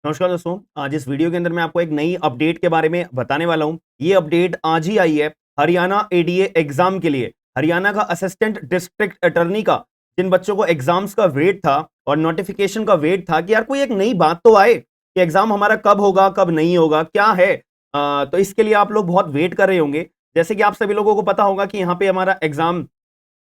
नमस्कार दोस्तों, आज इस वीडियो के अंदर मैं आपको एक नई अपडेट के बारे में बताने वाला हूं। ये अपडेट आज ही आई है हरियाणा एडीए एग्जाम के लिए। हरियाणा का असिस्टेंट डिस्ट्रिक्ट अटर्नी का जिन बच्चों को एग्जाम्स का वेट था और नोटिफिकेशन का वेट था कि यार कोई एक नई बात तो आए कि एग्जाम हमारा कब होगा कब नहीं होगा क्या है। तो इसके लिए आप लोग बहुत वेट कर रहे होंगे। जैसे कि आप सभी लोगों को पता होगा कि यहाँ पे हमारा एग्जाम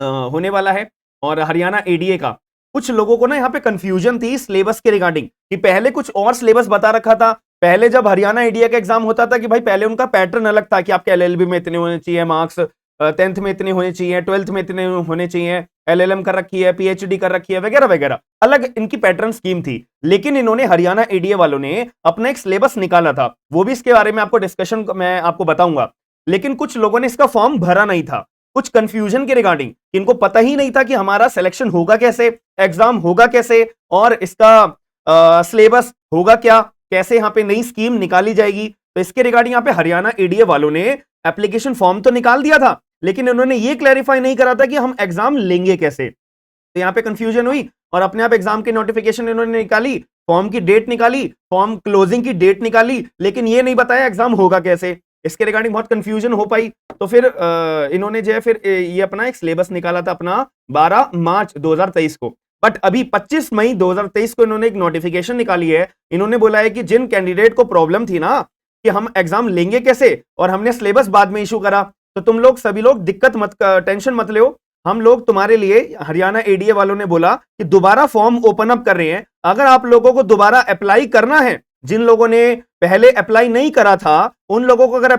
होने वाला है और हरियाणा एडीए का कुछ लोगों को ना यहाँ पे कंफ्यूजन थी सिलेबस के रिगार्डिंग कि पहले कुछ और सिलेबस बता रखा था। पहले जब हरियाणा एडीए का एग्जाम होता था कि भाई पहले उनका पैटर्न अलग था कि आपके एलएलबी में इतने होने चाहिए मार्क्स, 10th में इतने होने चाहिए, 12th में इतने होने चाहिए, एलएलएम कर रखी है, पीएचडी कर रखी है, वगैरह वगैरह, अलग इनकी पैटर्न स्कीम थी। लेकिन इन्होंने हरियाणा एडीए वालों ने अपना एक सिलेबस निकाला था, वो भी इसके बारे में आपको डिस्कशन मैं आपको बताऊंगा। लेकिन कुछ लोगों ने इसका फॉर्म भरा नहीं था, कुछ कंफ्यूजन के रिगार्डिंग, इनको पता ही नहीं था कि हमारा सिलेक्शन होगा कैसे, एग्जाम होगा कैसे और इसका सिलेबस होगा क्या, कैसे यहाँ पे नई स्कीम निकाली जाएगी। तो इसके रिगार्डिंग यहाँ पे हरियाणा एडीए वालों ने एप्लीकेशन फॉर्म तो निकाल दिया था, लेकिन इन्होंने ये क्लैरिफाई नहीं करा था कि हम एग्जाम लेंगे कैसे। तो यहाँ पे कंफ्यूजन हुई और अपने आप एग्जाम की नोटिफिकेशन इन्होंने निकाली, फॉर्म की डेट निकाली, फॉर्म क्लोजिंग की डेट निकाली, लेकिन ये नहीं बताया एग्जाम होगा कैसे। इसके रिगार्डिंग बहुत कंफ्यूजन हो पाई। तो फिर इन्होंने जो है फिर ये अपना एक सिलेबस निकाला था अपना 12 मार्च 2023 को। बट अभी 25 मई 2023 को इन्होंने एक नोटिफिकेशन निकाली है। इन्होंने बोला है कि जिन कैंडिडेट को प्रॉब्लम थी ना कि हम एग्जाम लेंगे कैसे और हमने सिलेबस बाद में इशू करा, तो तुम लोग सभी लोग दिक्कत मत, टेंशन मत लो। हम लोग तुम्हारे लिए, हरियाणा एडीए वालों ने बोला कि दोबारा फॉर्म ओपन अप कर रहे हैं। अगर आप लोगों को दोबारा अप्लाई करना है, जिन लोगों ने पहले अप्लाई नहीं करा था उन लोगों को अगर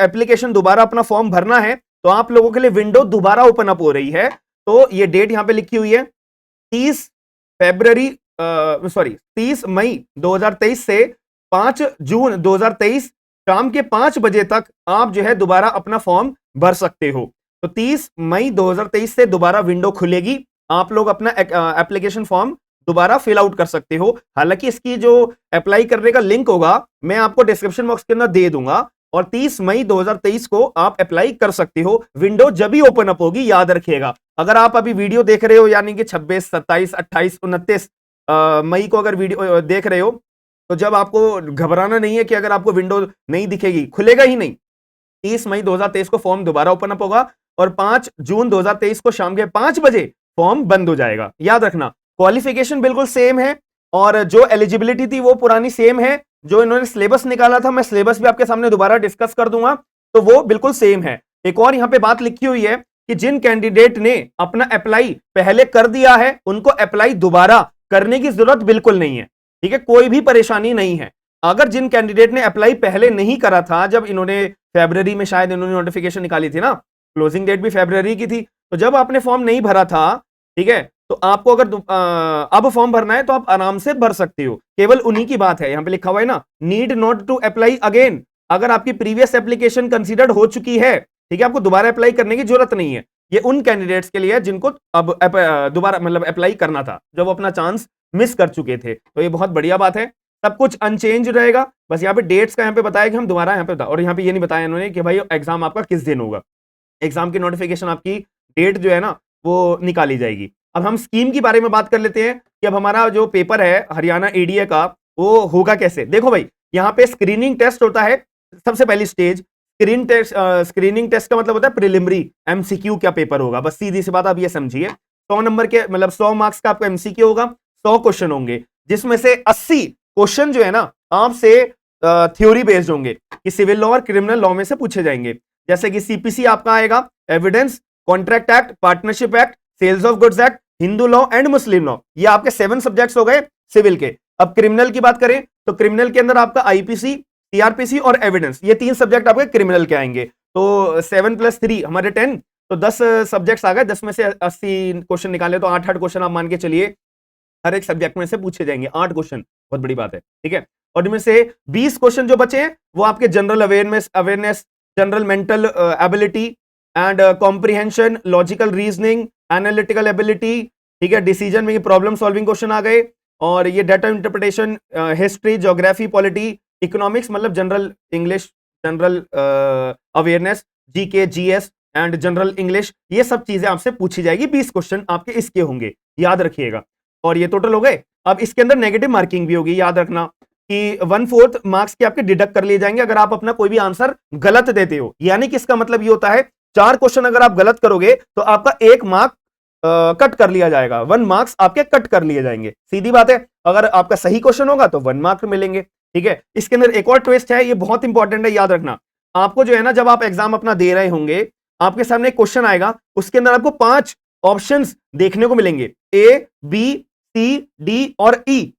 एप्लीकेशन दोबारा अपना फॉर्म भरना है तो आप लोगों के लिए विंडो दोबारा ओपन अप हो रही है। तो ये डेट यहां पे लिखी हुई है 30 फरवरी, सॉरी 30 मई 2023 से 5 जून 2023 शाम के 5 बजे तक आप जो है दोबारा अपना फॉर्म भर सकते हो। तो 30 मई 2023 से दोबारा विंडो खुलेगी, आप लोग अपना एप्लीकेशन फॉर्म दोबारा फिल आउट कर सकते हो। हालांकि इसकी जो अप्लाई करने का लिंक होगा मैं आपको डिस्क्रिप्शन बॉक्स के अंदर दे दूंगा और 30 मई 2023 को आप अप्लाई कर सकते हो। विंडो जब भी ओपन अप होगी, याद रखिएगा। अगर आप अभी वीडियो देख रहे हो यानी कि 26, 27, 28, 29 मई को अगर वीडियो देख रहे हो तो जब आपको घबराना नहीं है कि अगर आपको विंडो नहीं दिखेगी, खुलेगा ही नहीं। 30 मई 2023 को फॉर्म दोबारा ओपन अप होगा और 5 जून 2023 को शाम के 5 बजे फॉर्म बंद हो जाएगा। याद रखना, क्वालिफिकेशन बिल्कुल सेम है और जो एलिजिबिलिटी थी वो पुरानी सेम है। जो इन्होंने सिलेबस निकाला था, मैं सिलेबस भी आपके सामने दोबारा डिस्कस कर दूंगा, तो वो बिल्कुल सेम है। एक और यहां पे बात लिखी हुई है कि जिन कैंडिडेट ने अपना अप्लाई पहले कर दिया है उनको अप्लाई दोबारा करने की जरूरत बिल्कुल नहीं है। ठीक है, कोई भी परेशानी नहीं है। अगर जिन कैंडिडेट ने अप्लाई पहले नहीं करा था, जब इन्होंने फरवरी में शायद इन्होंने नोटिफिकेशन निकाली थी ना, क्लोजिंग डेट भी फरवरी की थी, तो जब आपने फॉर्म नहीं भरा था, ठीक है, तो आपको अगर अब फॉर्म भरना है तो आप आराम से भर सकते हो। केवल उन्हीं की बात है, यहां पे लिखा हुआ है ना, need not to apply again. अगर आपकी प्रीवियस एप्लीकेशन कंसीडर्ड हो चुकी है, ठीक है, आपको दोबारा अप्लाई करने की जरूरत नहीं है। ये उन कैंडिडेट्स के लिए है जिनको अब दोबारा मतलब अप्लाई करना था, जब अपना चांस मिस कर चुके थे। तो ये बहुत बढ़िया बात है, सब कुछ अनचेंज रहेगा। बस यहाँ पे डेट्स का यहाँ पे बताया कि हम दोबारा यहाँ पे बता, और यहाँ पे ये नहीं बताया इन्होंने कि भाई एग्जाम आपका किस दिन होगा। एग्जाम की नोटिफिकेशन आपकी डेट जो है ना वो निकाली जाएगी। अब हम स्कीम के बारे में बात कर लेते हैं कि अब हमारा जो पेपर है हरियाणा एडीए का वो होगा कैसे। देखो भाई, यहाँ पे स्क्रीनिंग टेस्ट होता है, सबसे पहली स्टेज स्क्रीनिंग टेस्ट का मतलब होता है प्रिलिमिनरी एमसीक्यू का पेपर होगा। बस सीधी सी बात आप ये समझिए, 100 नंबर के मतलब 100 मार्क्स का आपका एमसीक्यू होगा, 100 क्वेश्चन होंगे, जिसमें से 80 क्वेश्चन जो है ना आपसे थ्योरी बेस्ड होंगे कि सिविल लॉ और क्रिमिनल लॉ में से पूछे जाएंगे। जैसे कि सीपीसी आपका आएगा, evidence, contract act, partnership act, sales of goods act, Hindu law and Muslim law. ये आपके 7 सब्जेक्ट्स हो गए सिविल के। अब क्रिमिनल की बात करें तो क्रिमिनल के अंदर आपका आईपीसी, सीआरपीसी और एविडेंस, ये 3 सब्जेक्ट आपके क्रिमिनल के आएंगे। तो 7 + 3 हमारे 10, तो 10 सब्जेक्ट्स आ गए। 10 में से 80 क्वेश्चन निकाले तो 8-8 क्वेश्चन आप मान के चलिए हर एक सब्जेक्ट में से पूछे जाएंगे। 8 क्वेश्चन बहुत बड़ी बात है, ठीक है। और इनमें से 20 क्वेश्चन जो बचे हैं वो आपके general awareness, general mental ability and comprehension, logical reasoning, analytical ability, ठीक है, डिसीजन में प्रॉब्लम सॉल्विंग क्वेश्चन आ गए। और ये data interpretation, history, geography, polity, economics मतलब general English, general awareness, GK, GS and general English, ये सब चीजें आपसे पूछी जाएगी। 20 क्वेश्चन आपके इसके होंगे, याद रखिएगा। और ये टोटल हो गए। अब इसके अंदर नेगेटिव मार्किंग भी होगी, याद रखना। कि 1/4 मार्क्स के आपके डिडक्ट कर लिए जाएंगे अगर आप अपना कोई भी आंसर गलत देते हो। यानी कि इसका मतलब ये होता है 4 क्वेश्चन अगर आप गलत करोगे तो आपका 1 मार्क कट कर लिया जाएगा, 1 मार्क्स आपके कट कर लिए जाएंगे। सीधी बात है, अगर आपका सही क्वेश्चन होगा तो 1 मार्क मिलेंगे। ठीक है, इसके अंदर एक और ट्विस्ट है, ये बहुत इंपॉर्टेंट है, याद रखना। आपको जो है ना, जब आप एग्जाम अपना दे रहे होंगे, आपके सामने एक क्वेश्चन आएगा, उसके अंदर आपको 5 ऑप्शंस देखने को मिलेंगे, ए, बी, सी, डी और ई।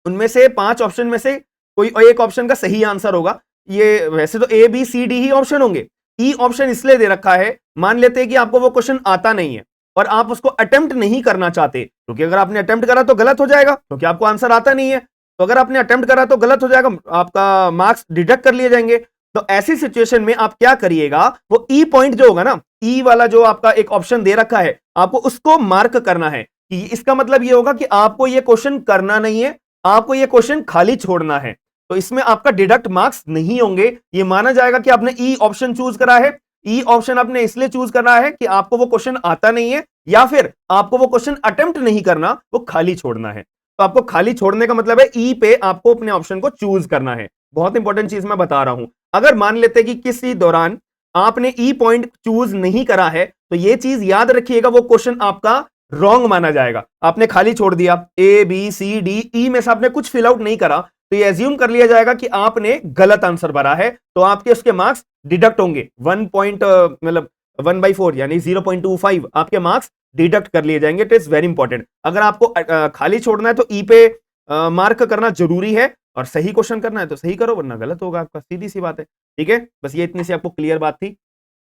उनमें से 5 ऑप्शन में से कोई एक ऑप्शन का सही आंसर होगा। ये वैसे तो ए, बी, सी, डी ही ऑप्शन होंगे, ई ऑप्शन इसलिए दे रखा है, मान लेते हैं कि आपको वो क्वेश्चन आता नहीं है और आप उसको अटेम्प्ट नहीं करना चाहते, क्योंकि अगर आपने अटेम्प्ट करा तो गलत हो जाएगा, क्योंकि आपको आंसर आता नहीं है। तो अगर आपने अटेम्प्ट करा तो गलत हो जाएगा, आपका मार्क्स डिडक्ट कर लिए जाएंगे। तो ऐसी सिचुएशन में आप क्या करिएगा, वो ई पॉइंट जो होगा ना, ई वाला जो आपका एक ऑप्शन दे रखा है, आपको उसको मार्क करना है। कि इसका मतलब ये होगा कि आपको ये क्वेश्चन करना नहीं है, आपको ये क्वेश्चन खाली छोड़ना है। तो इसमें आपका डिडक्ट मार्क्स नहीं होंगे, ये माना जाएगा कि आपने ई ऑप्शन चूज करा है। ई ऑप्शन आपने इसलिए चूज करना है कि आपको वो क्वेश्चन आता नहीं है, या फिर आपको वो क्वेश्चन अटेम्प्ट नहीं करना, वो खाली छोड़ना है। तो आपको खाली छोड़ने का मतलब है ई पे आपको अपने ऑप्शन को चूज करना है। बहुत इंपॉर्टेंट चीज मैं बता रहा हूं। अगर मान लेते कि किसी दौरान आपने ई पॉइंट चूज नहीं करा है, तो ये चीज याद रखिएगा, वो क्वेश्चन आपका रॉन्ग माना जाएगा। आपने खाली छोड़ दिया, ए, बी, सी, डी, ई में से आपने कुछ फिल आउट नहीं करा, तो ये एज्यूम कर लिया जाएगा कि आपने गलत आंसर भरा है, तो आपके उसके मार्क्स डिडक्ट होंगे। 1/4 यानी 0.25 आपके मार्क्स डिडक्ट कर लिए जाएंगे। It is very important. अगर आपको खाली छोड़ना है तो ई पे मार्क करना जरूरी है, और सही क्वेश्चन करना है तो सही करो, वरना गलत होगा आपका, सीधी सी बात है। ठीक है, बस ये इतनी सी आपको क्लियर बात थी।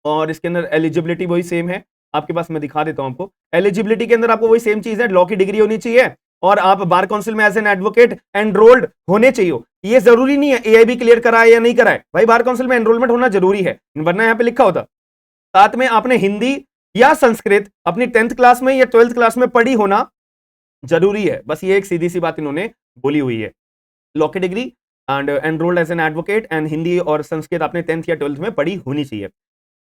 और इसके अंदर एलिजिबिलिटी वही सेम है आपके पास, मैं दिखा देता हूं आपको। एलिजिबिलिटी के अंदर आपको वही सेम चीज है, लॉ की डिग्री होनी चाहिए और आप बार काउंसिल में एज एन एडवोकेट एनरोल्ड होने चाहिए। ये जरूरी नहीं है एआईबी क्लियर कराए या नहीं कराए, भाई बार काउंसिल में एनरोलमेंट होना जरूरी है, वरना यहां पे लिखा होता। साथ में आपने हिंदी या संस्कृत अपनी 10th क्लास में या 12th क्लास में पढ़ी होना जरूरी है। बस ये एक सीधी सी बात इन्होंने बोली हुई है। लॉ की degree and enrolled as an advocate and Hindi और संस्कृत आपने 10th या 12th में पढ़ी होनी चाहिए।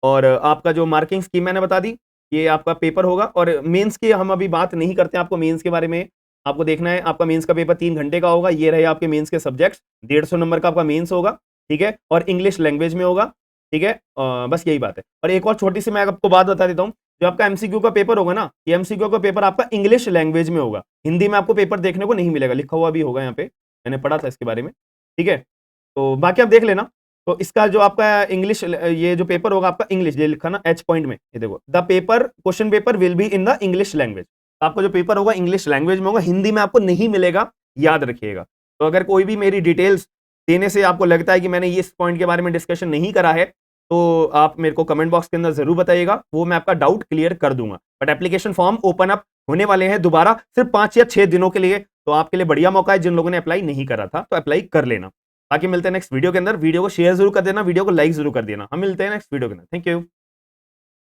और आपका जो मार्किंग स्कीम मैंने बता दी, ये आपका पेपर होगा। और मेंस की हम अभी बात नहीं करते, आपको मेंस के बारे में आपको देखना है। आपका मेंस का पेपर 3 घंटे का होगा। ये रहे आपके मेंस के सब्जेक्ट्स, 150 नंबर का आपका मेंस होगा। ठीक है, और इंग्लिश लैंग्वेज में होगा। ठीक है, बस यही बात है। और एक और छोटी सी मैं आपको बात बता देता हूँ, जो आपका एमसीक्यू का पेपर होगा ना, ये एमसीक्यू का पेपर आपका इंग्लिश लैंग्वेज में होगा, हिंदी में आपको पेपर देखने को नहीं मिलेगा। लिखा हुआ भी होगा यहाँ पे, मैंने पढ़ा था इसके बारे में। ठीक है, तो बाकी आप देख लेना। तो इसका जो आपका इंग्लिश ये जो पेपर होगा आपका इंग्लिश, ये लिखा ना एच पॉइंट में, ये देखो, the paper question paper will be in the English language. आपका जो पेपर होगा इंग्लिश लैंग्वेज में होगा, हिंदी में आपको नहीं मिलेगा, याद रखिएगा। तो अगर कोई भी मेरी डिटेल्स देने से आपको लगता है कि मैंने इस पॉइंट के बारे में डिस्कशन नहीं करा है, तो आप मेरे को कमेंट बॉक्स के अंदर जरूर बताइएगा, वो मैं आपका डाउट क्लियर कर दूंगा। But application form open up होने वाले हैं दोबारा, सिर्फ 5 या 6 दिनों के लिए। तो आपके लिए बढ़िया मौका है, जिन लोगों ने अप्लाई नहीं करा था तो अप्लाई कर लेना। बाकी मिलते हैं नेक्स्ट वीडियो के अंदर। वीडियो को शेयर जरूर कर देना, वीडियो को लाइक जरूर कर देना। हम मिलते हैं नेक्स्ट वीडियो के अंदर। Thank you.